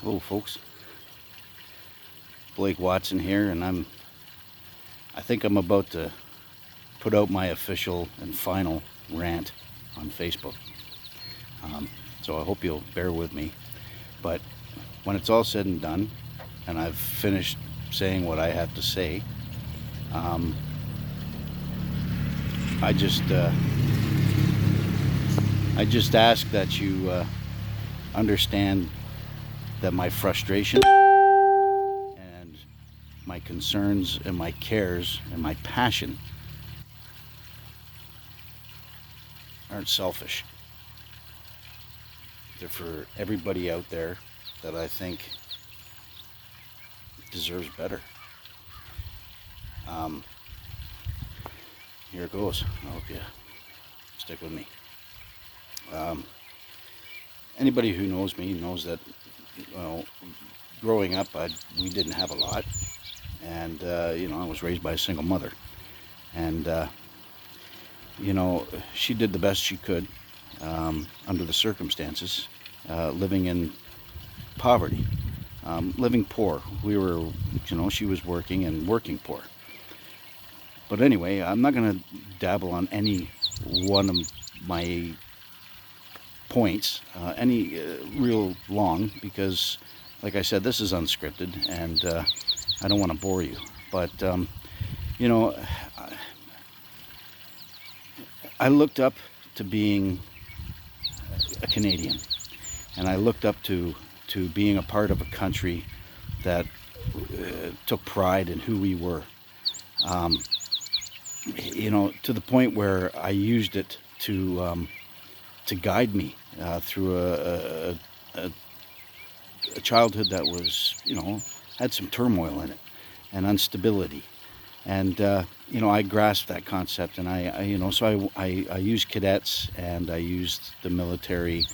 Hello folks, Blake Watson here, and I think I'm about to put out my official and final rant on Facebook. So I hope you'll bear with me. But when it's all said and done, and I've finished saying what I have to say, I just ask that you understand that my frustration and my concerns and my cares and my passion aren't selfish. They're for everybody out there that I think deserves better. Here it goes. I hope you stick with me. Anybody who knows me knows that, growing up, we didn't have a lot, and I was raised by a single mother, and she did the best she could under the circumstances, living in poverty, living poor. We were, she was working and working poor. But anyway, I'm not going to dabble on any one of my points any real long, because like I said, this is unscripted, and I don't want to bore you. But I looked up to being a Canadian, and I looked up to being a part of a country that took pride in who we were, to the point where I used it to guide me through a childhood that was, had some turmoil in it and instability. And, I grasped that concept, and I used cadets, and I used the military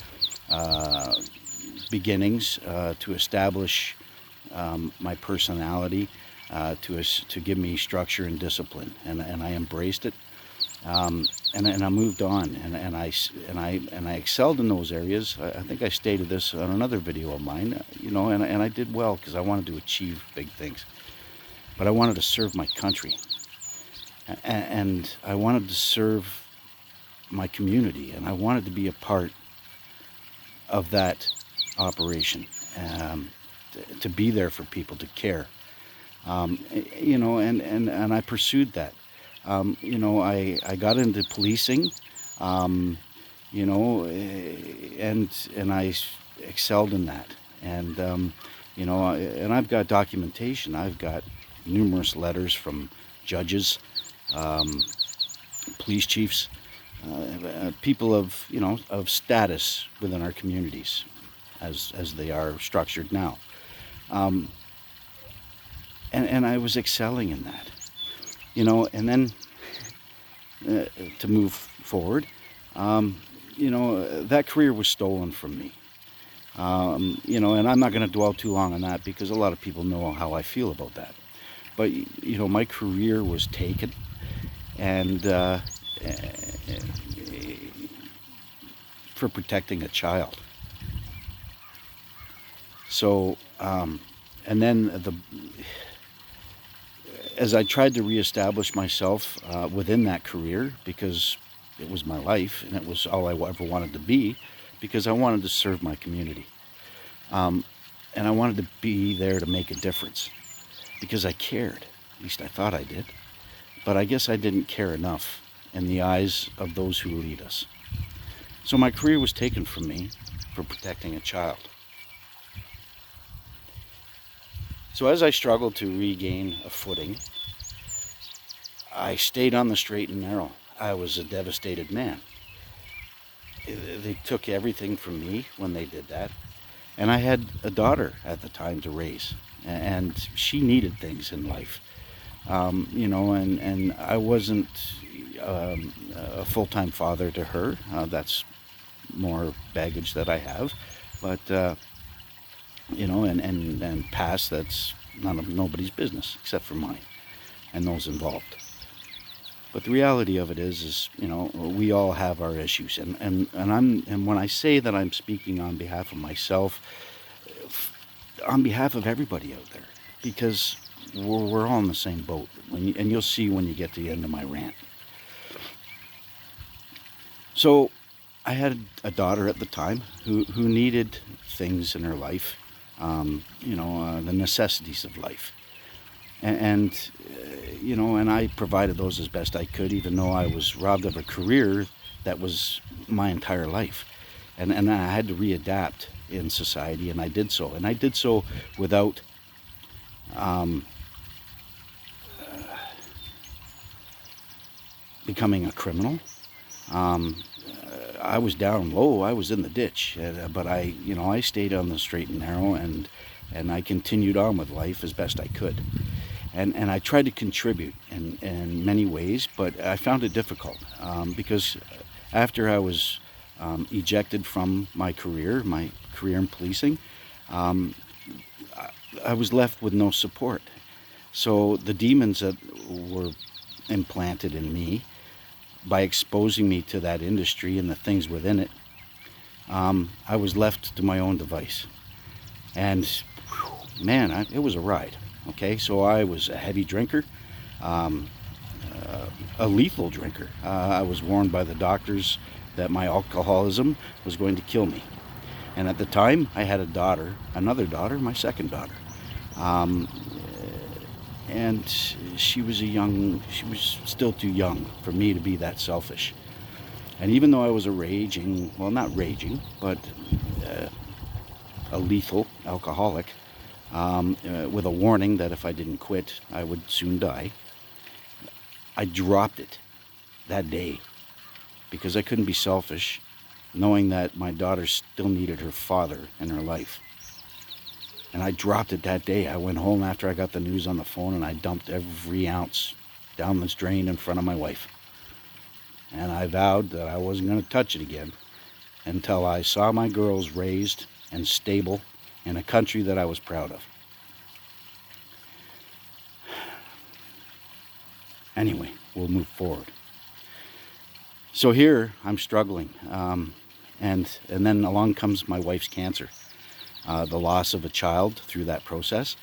beginnings to establish my personality, to give me structure and discipline, and I embraced it. And I moved on, and I excelled in those areas. I think I stated this on another video of mine, and I did well because I wanted to achieve big things. But I wanted to serve my country, and I wanted to serve my community, and I wanted to be a part of that operation, to be there for people, to care, and I pursued that. I got into policing, and I excelled in that. And, and I've got documentation. I've got numerous letters from judges, police chiefs, people of, of status within our communities, as they are structured now. And I was excelling in that. And then to move forward, that career was stolen from me. And I'm not going to dwell too long on that, because a lot of people know how I feel about that. But, my career was taken, and for protecting a child. So, and then as I tried to reestablish myself within that career, because it was my life and it was all I ever wanted to be, because I wanted to serve my community. And I wanted to be there to make a difference, because I cared. At least I thought I did. But I guess I didn't care enough in the eyes of those who lead us. So my career was taken from me for protecting a child. So as I struggled to regain a footing, I stayed on the straight and narrow. I was a devastated man. They took everything from me when they did that. And I had a daughter at the time to raise, and she needed things in life. And I wasn't a full-time father to her. That's more baggage that I have. But and past, that's nobody's business except for mine and those involved. But the reality of it is we all have our issues, and when I say that I'm speaking on behalf of myself, on behalf of everybody out there, because we're all in the same boat. And you'll see when you get to the end of my rant. So I had a daughter at the time who needed things in her life, the necessities of life. And I provided those as best I could, even though I was robbed of a career that was my entire life. And I had to readapt in society, and I did so. And I did so without becoming a criminal. I was down low. I was in the ditch, but I stayed on the straight and narrow, and I continued on with life as best I could. And I tried to contribute in many ways, but I found it difficult because after I was ejected from my career in policing, I was left with no support. So the demons that were implanted in me by exposing me to that industry and the things within it, I was left to my own device. And man, it was a ride. Okay, so I was a heavy drinker, a lethal drinker. I was warned by the doctors that my alcoholism was going to kill me. And at the time, I had another daughter, my second daughter. And she was still too young for me to be that selfish. And even though I was not raging, but a lethal alcoholic, with a warning that if I didn't quit, I would soon die, I dropped it that day because I couldn't be selfish, knowing that my daughter still needed her father in her life. And I dropped it that day. I went home after I got the news on the phone, and I dumped every ounce down this drain in front of my wife. And I vowed that I wasn't going to touch it again until I saw my girls raised and stable in a country that I was proud of. Anyway, we'll move forward. So here I'm struggling, and then along comes my wife's cancer, the loss of a child through that process.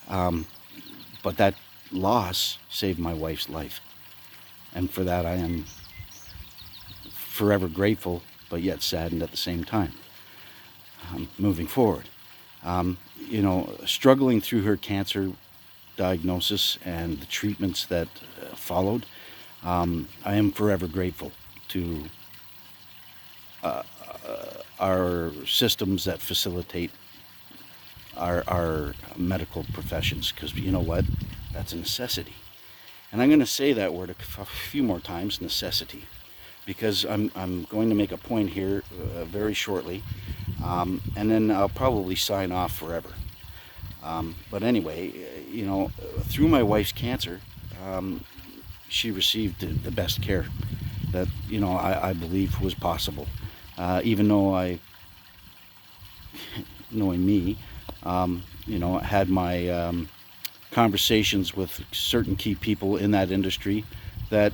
But that loss saved my wife's life, and for that I am forever grateful, but yet saddened at the same time. Moving forward, struggling through her cancer diagnosis and the treatments that followed, I am forever grateful to our systems that facilitate our medical professions, because you know what? That's a necessity. And I'm going to say that word a few more times, necessity, because I'm going to make a point here very shortly, and then I'll probably sign off forever. But anyway, through my wife's cancer, she received the best care that, I believe was possible. Even though knowing me, had my conversations with certain key people in that industry that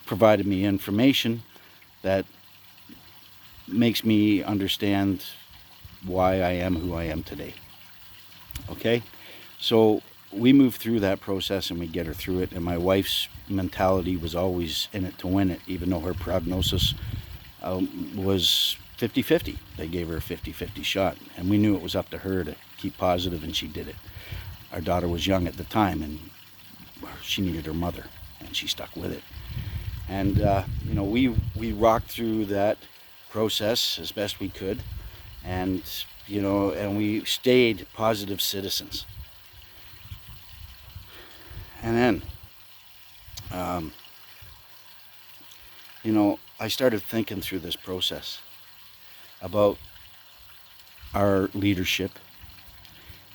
provided me information that makes me understand why I am who I am today. Okay, so we move through that process and we get her through it, and my wife's mentality was always in it to win it, even though her prognosis was 50-50. They gave her a 50-50 shot, and we knew it was up to her to keep positive, and she did it. Our daughter was young at the time, and she needed her mother, and she stuck with it. And we rocked through that process as best we could, and we stayed positive citizens. And then I started thinking through this process about our leadership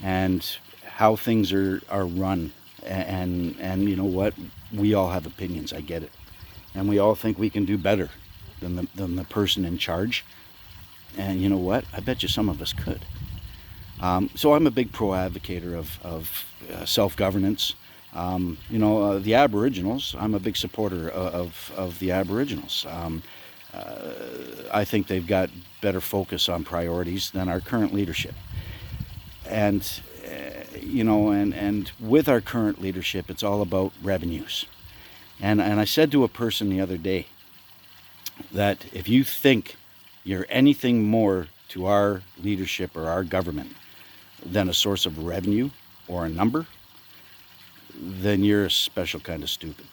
and how things are run, and you know what, we all have opinions, I get it, and we all think we can do better than the person in charge. And you know what? I bet you some of us could. So I'm a big pro-advocator of self-governance. The Aboriginals, I'm a big supporter of the Aboriginals. I think they've got better focus on priorities than our current leadership. And and with our current leadership, it's all about revenues. And I said to a person the other day that if you think you're anything more to our leadership or our government than a source of revenue or a number, then you're a special kind of stupid.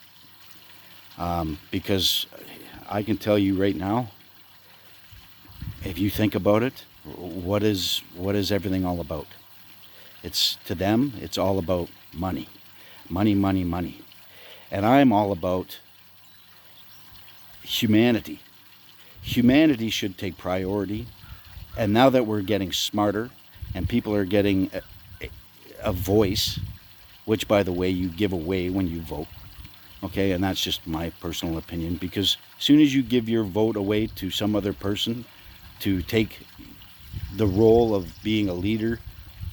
Because I can tell you right now, if you think about it, what is everything all about? It's, to them, it's all about money. Money, money, money. And I'm all about humanity. Humanity should take priority. And now that we're getting smarter and people are getting a voice, which, by the way, you give away when you vote, okay? And that's just my personal opinion, because as soon as you give your vote away to some other person to take the role of being a leader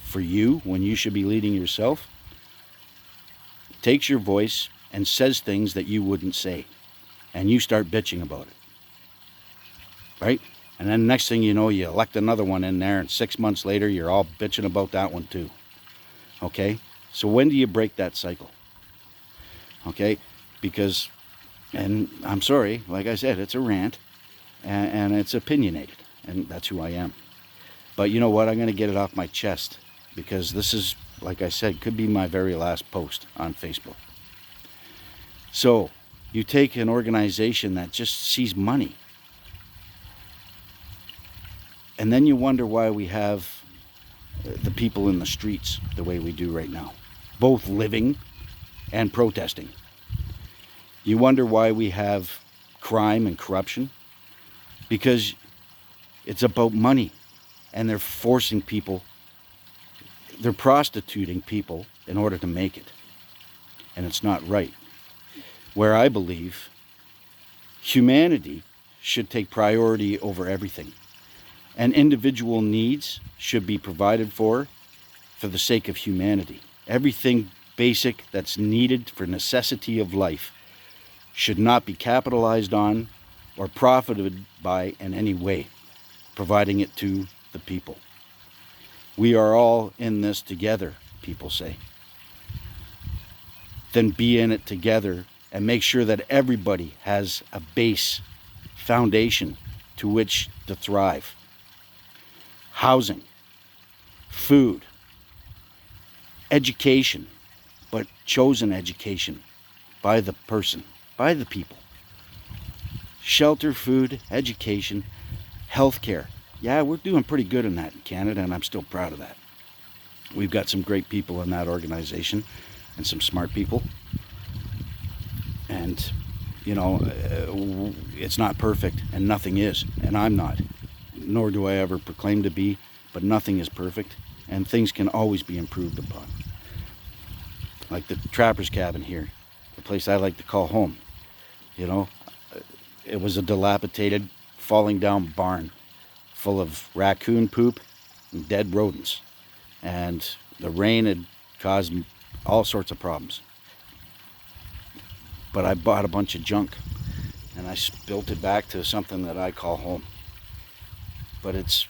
for you when you should be leading yourself, takes your voice and says things that you wouldn't say, and you start bitching about it, right? And then next thing you know, you elect another one in there, and 6 months later you're all bitching about that one too. Okay, so when do you break that cycle? Okay, because, and I'm sorry, like I said, it's a rant, and it's opinionated, and that's who I am. But you know what, I'm going to get it off my chest, because this is, like I said, could be my very last post on Facebook. So you take an organization that just sees money, and then you wonder why we have the people in the streets the way we do right now, both living and protesting. You wonder why we have crime and corruption, because it's about money, and they're forcing people, they're prostituting people in order to make it, and it's not right. Where I believe humanity should take priority over everything, and individual needs should be provided for the sake of humanity. Everything basic that's needed for necessity of life should not be capitalized on or profited by in any way, providing it to the people. We are all in this together, people say. Then be in it together and make sure that everybody has a base foundation to which to thrive. Housing, food, education, but chosen education by the person, by the people. Shelter, food, education, healthcare. Yeah, we're doing pretty good in that in Canada, and I'm still proud of that. We've got some great people in that organization and some smart people. And, it's not perfect, and nothing is, and I'm not. Nor do I ever proclaim to be, but nothing is perfect, and things can always be improved upon. Like the Trapper's Cabin here, the place I like to call home. It was a dilapidated, falling down barn full of raccoon poop and dead rodents, and the rain had caused all sorts of problems. But I bought a bunch of junk, and I built it back to something that I call home. But it's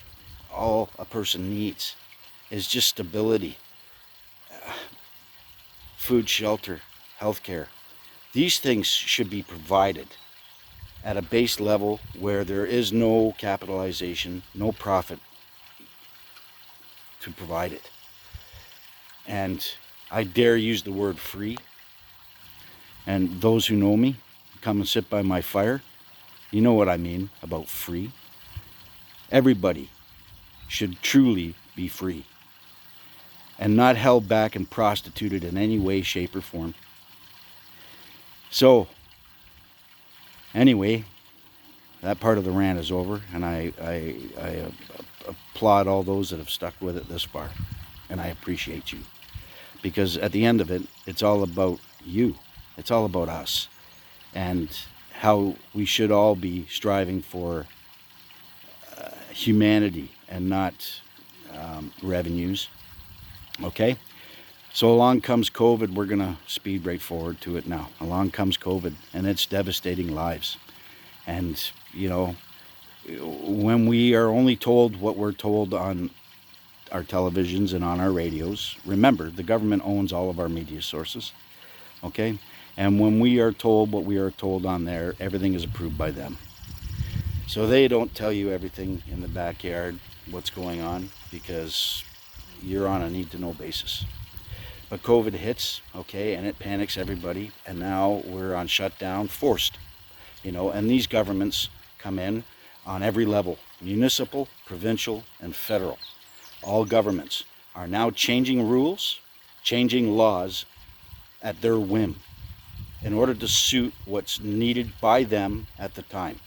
all a person needs is just stability, food, shelter, healthcare. These things should be provided at a base level where there is no capitalization, no profit to provide it. And I dare use the word free. And those who know me, come and sit by my fire, you know what I mean about free. Everybody should truly be free and not held back and prostituted in any way, shape, or form. So, anyway, that part of the rant is over, and I applaud all those that have stuck with it this far, and I appreciate you, because at the end of it, it's all about you. It's all about us, and how we should all be striving for humanity and not revenues. Okay? So along comes COVID. We're going to speed right forward to it now. Along comes COVID, and it's devastating lives. And, When we are only told what we're told on our televisions and on our radios, remember, the government owns all of our media sources, okay? And when we are told what we are told on there, everything is approved by them. So they don't tell you everything in the backyard, what's going on, because you're on a need-to-know basis. But COVID hits, okay, and it panics everybody, and now we're on shutdown, forced, and these governments come in on every level, municipal, provincial, and federal. All governments are now changing rules, changing laws at their whim in order to suit what's needed by them at the time,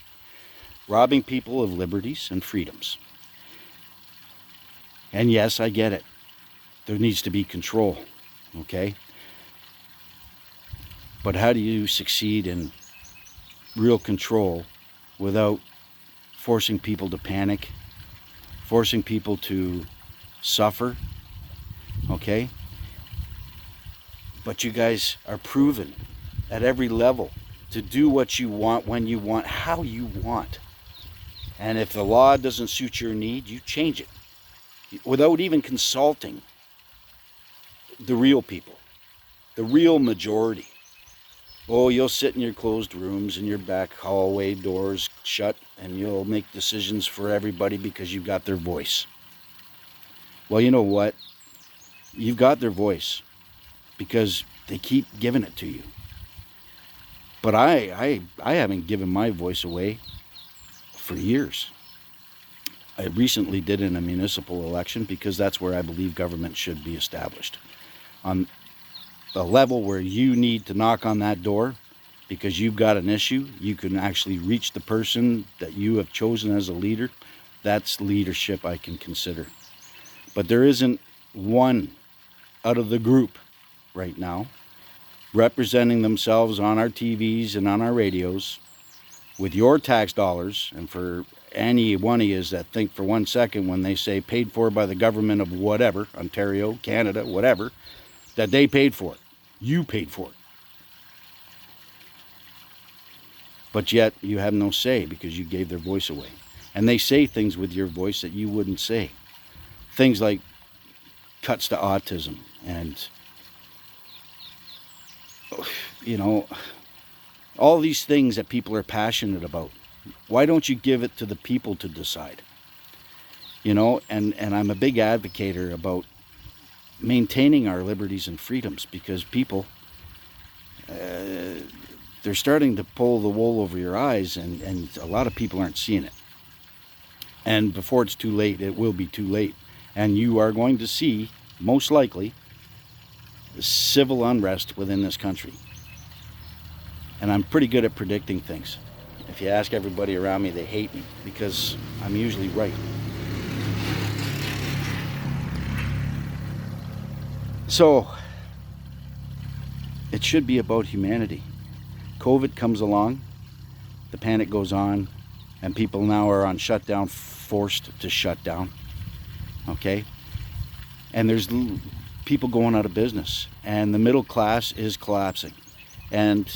robbing people of liberties and freedoms. And yes, I get it. There needs to be control, okay? But how do you succeed in real control without forcing people to panic, forcing people to suffer, okay? But you guys are proven at every level to do what you want, when you want, how you want. And if the law doesn't suit your need, you change it without even consulting the real people, the real majority. Oh, you'll sit in your closed rooms and your back hallway doors shut, and you'll make decisions for everybody because you've got their voice. Well, you know what? You've got their voice because they keep giving it to you. But I haven't given my voice away for years. I recently did in a municipal election because that's where I believe government should be established. On the level where you need to knock on that door because you've got an issue, you can actually reach the person that you have chosen as a leader. That's leadership I can consider. But there isn't one out of the group right now representing themselves on our TVs and on our radios with your tax dollars. And for any one of you that think for 1 second when they say paid for by the government of whatever, Ontario, Canada, whatever, that they paid for it. You paid for it. But yet you have no say because you gave their voice away. And they say things with your voice that you wouldn't say. Things like cuts to autism and, all these things that people are passionate about. Why don't you give it to the people to decide? And I'm a big advocator about maintaining our liberties and freedoms because people, they're starting to pull the wool over your eyes, and a lot of people aren't seeing it. And before it's too late, it will be too late. And you are going to see, most likely, civil unrest within this country. And I'm pretty good at predicting things. If you ask everybody around me, they hate me because I'm usually right. So, it should be about humanity. COVID comes along, the panic goes on, and people now are on shutdown, forced to shut down. Okay? And there's people going out of business, and the middle class is collapsing. And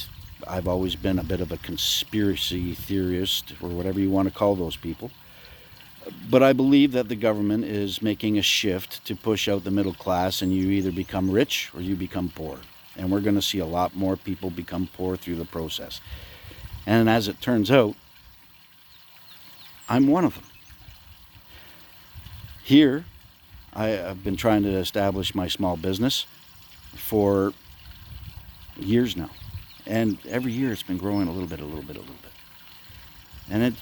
I've always been a bit of a conspiracy theorist, or whatever you want to call those people. But I believe that the government is making a shift to push out the middle class, and you either become rich or you become poor. And we're going to see a lot more people become poor through the process. And as it turns out, I'm one of them. Here, I've been trying to establish my small business for years now. And every year it's been growing a little bit. And it,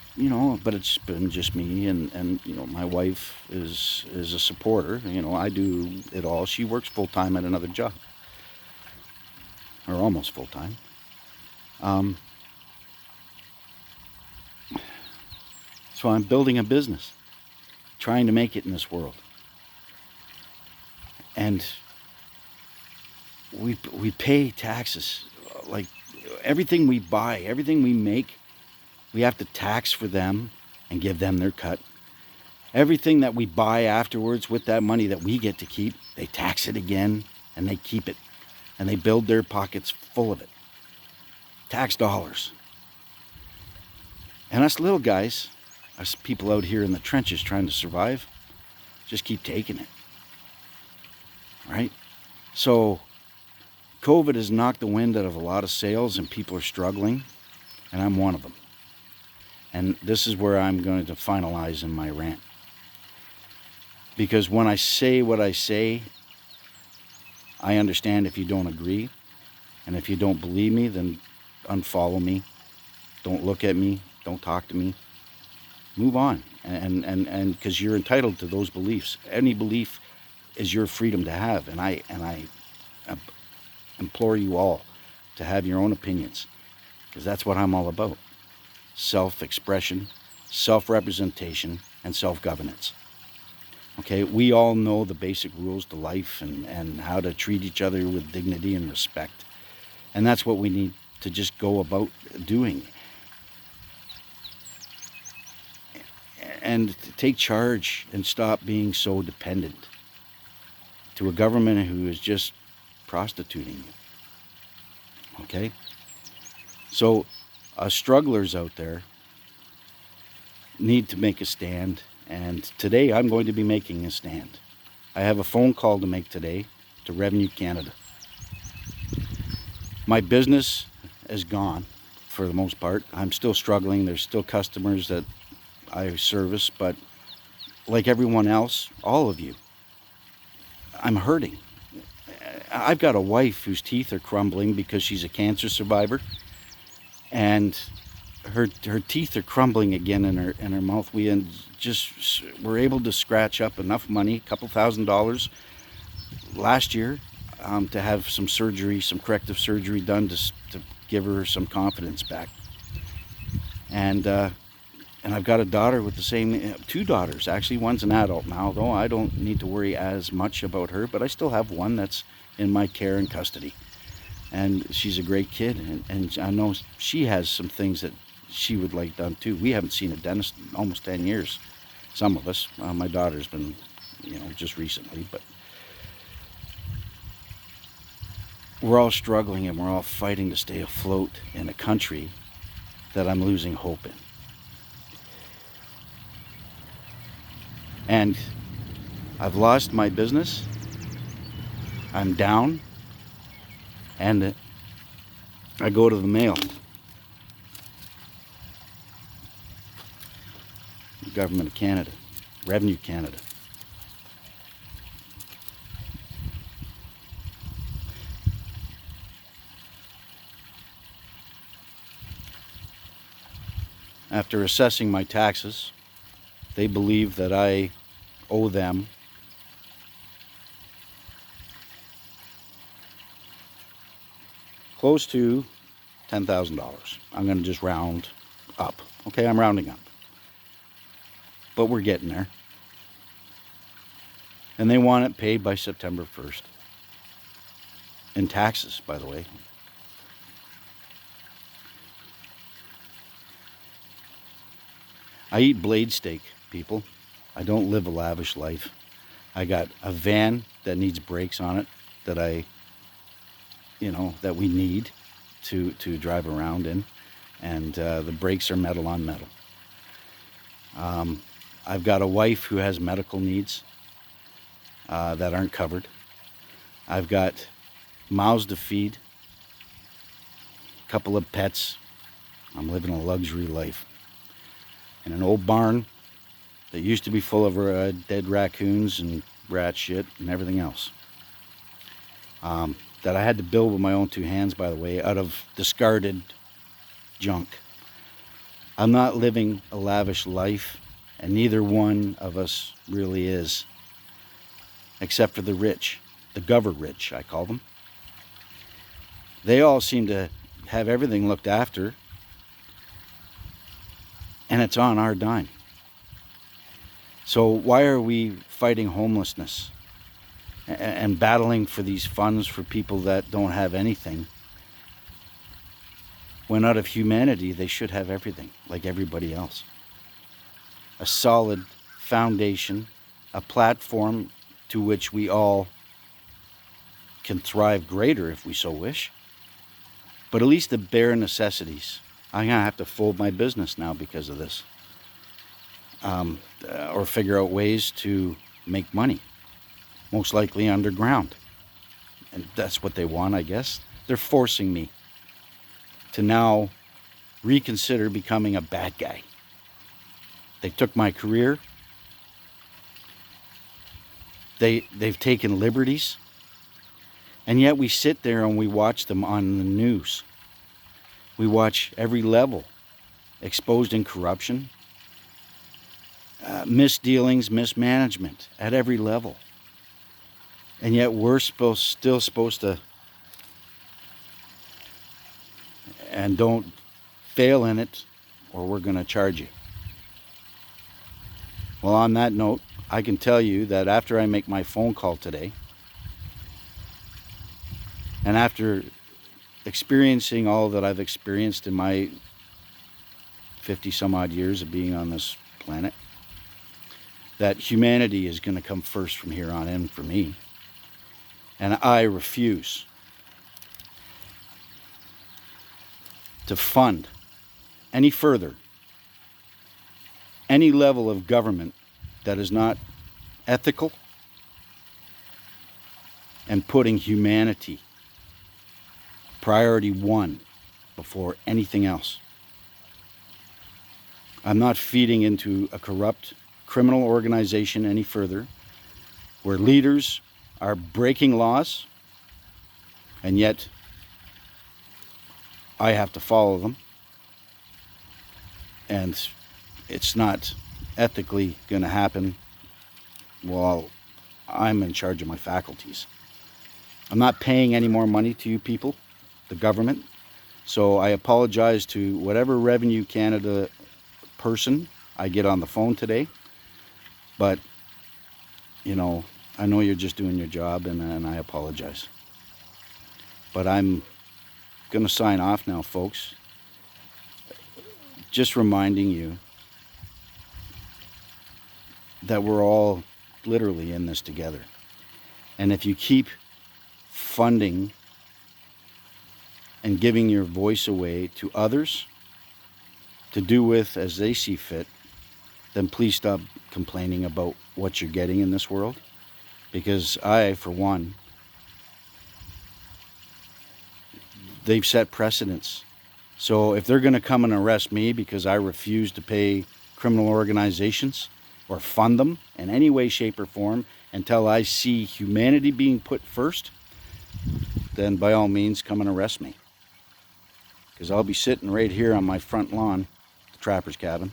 but it's been just me and my wife is a supporter. I do it all. She works full-time at another job. Or almost full-time. So I'm building a business, trying to make it in this world. And we pay taxes. Like everything we buy, everything we make, we have to tax for them and give them their cut. Everything that we buy afterwards with that money that we get to keep, they tax it again and they keep it. And they build their pockets full of it. Tax dollars. And us little guys, Us people out here in the trenches trying to survive, just keep taking it, right? So COVID has knocked the wind out of a lot of sails, and people are struggling, and I'm one of them. And this is where I'm going to finalize in my rant. Because when I say what I say, I understand if you don't agree. And if you don't believe me, then unfollow me. Don't look at me. Don't talk to me. Move on. And because you're entitled to those beliefs. Any belief is your freedom to have. And I implore you all to have your own opinions, because that's what I'm all about. Self-expression, self-representation, and self-governance. Okay, we all know the basic rules to life and how to treat each other with dignity and respect. And that's what we need to just go about doing. And to take charge and stop being so dependent to a government who is just prostituting you. Okay? So, strugglers out there need to make a stand, and today I'm going to be making a stand. I have a phone call to make today to Revenue Canada. My business is gone for the most part. I'm still struggling. There's still customers that I service, but like everyone else, all of you, I'm hurting. I've got a wife whose teeth are crumbling because she's a cancer survivor, and her teeth are crumbling again in her mouth. We just were able to scratch up enough money, a couple $1,000 last year, to have some surgery, some corrective surgery done to give her some confidence back. And I've got a daughter with the same, two daughters actually. One's an adult now, though I don't need to worry as much about her, but I still have one that's in my care and custody. And she's a great kid, and I know she has some things that she would like done too. We haven't seen a dentist in almost 10 years, some of us. My daughter's been, just recently, but we're all struggling, and we're all fighting to stay afloat in a country that I'm losing hope in. And I've lost my business. I'm down. And I go to the mail. The Government of Canada. Revenue Canada. After assessing my taxes, they believe that I owe them close to $10,000. I'm going to just round up. Okay, I'm rounding up. But we're getting there. And they want it paid by September 1st. In taxes, by the way. I eat blade steak, people. I don't live a lavish life. I got a van that needs brakes on it that that we need to drive around in. And the brakes are metal on metal. I've got a wife who has medical needs that aren't covered. I've got mouths to feed, a couple of pets. I'm living a luxury life. In an old barn that used to be full of dead raccoons and rat shit and everything else. That I had to build with my own two hands, by the way, out of discarded junk. I'm not living a lavish life, and neither one of us really is, except for the rich, the gover-rich, I call them. They all seem to have everything looked after, and it's on our dime. So why are we fighting homelessness and battling for these funds for people that don't have anything, when out of humanity they should have everything like everybody else? A solid foundation, a platform to which we all can thrive greater if we so wish, but at least the bare necessities. I'm going to have to fold my business now because of this. or figure out ways to make money, most likely underground. And that's what they want, I guess. They're forcing me to now reconsider becoming a bad guy. They took my career. They've taken liberties. And yet we sit there and we watch them on the news. We watch every level exposed in corruption, misdealings, mismanagement at every level. And yet we're still supposed to, and don't fail in it, or we're going to charge you. Well, on that note, I can tell you that after I make my phone call today, and after experiencing all that I've experienced in my 50 some odd years of being on this planet, that humanity is going to come first from here on in for me. And I refuse to fund any further any level of government that is not ethical and putting humanity priority one before anything else. I'm not feeding into a corrupt criminal organization any further, where leaders are breaking laws, and yet I have to follow them, and it's not ethically going to happen while I'm in charge of my faculties. I'm not paying any more money to you people, the government, so I apologize to whatever Revenue Canada person I get on the phone today, but you know, I know you're just doing your job, and I apologize. But I'm going to sign off now, folks. Just reminding you that we're all literally in this together. And if you keep funding and giving your voice away to others to do with as they see fit, then please stop complaining about what you're getting in this world. Because I, for one, they've set precedents. So if they're going to come and arrest me because I refuse to pay criminal organizations or fund them in any way, shape, or form until I see humanity being put first, then by all means come and arrest me. Because I'll be sitting right here on my front lawn, the trapper's cabin,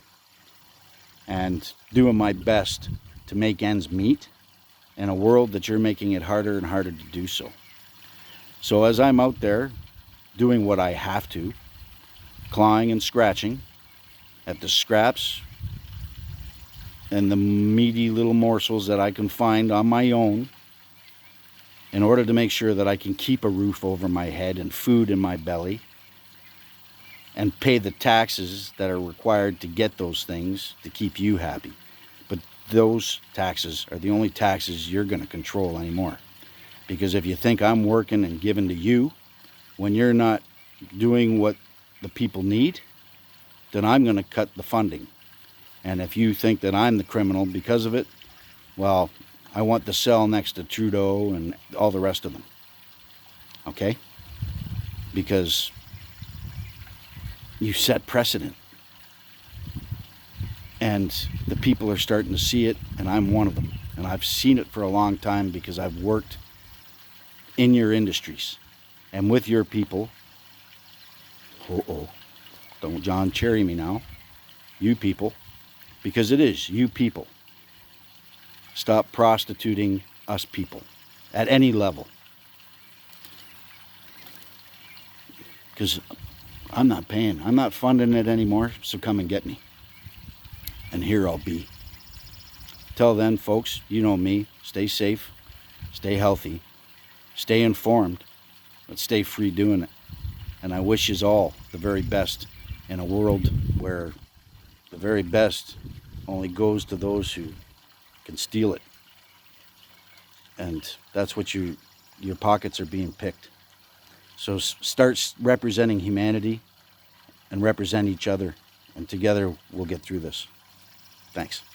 and doing my best to make ends meet in a world that you're making it harder and harder to do so. So as I'm out there doing what I have to, clawing and scratching at the scraps and the meaty little morsels that I can find on my own in order to make sure that I can keep a roof over my head and food in my belly and pay the taxes that are required to get those things to keep you happy. But those taxes are the only taxes you're going to control anymore. Because if you think I'm working and giving to you when you're not doing what the people need, then I'm going to cut the funding. And if you think that I'm the criminal because of it, well, I want the cell next to Trudeau and all the rest of them. Okay? Because you set precedent. And the people are starting to see it, and I'm one of them. And I've seen it for a long time because I've worked in your industries and with your people. Don't John Cherry me now. You people. Because it is you people. Stop prostituting us people at any level. Because I'm not paying. I'm not funding it anymore, so come and get me. And here I'll be. Till then, folks, you know me. Stay safe. Stay healthy. Stay informed. But stay free doing it. And I wish yous all the very best in a world where the very best only goes to those who can steal it. And that's what your pockets are being picked. So start representing humanity and represent each other. And together we'll get through this. Thanks.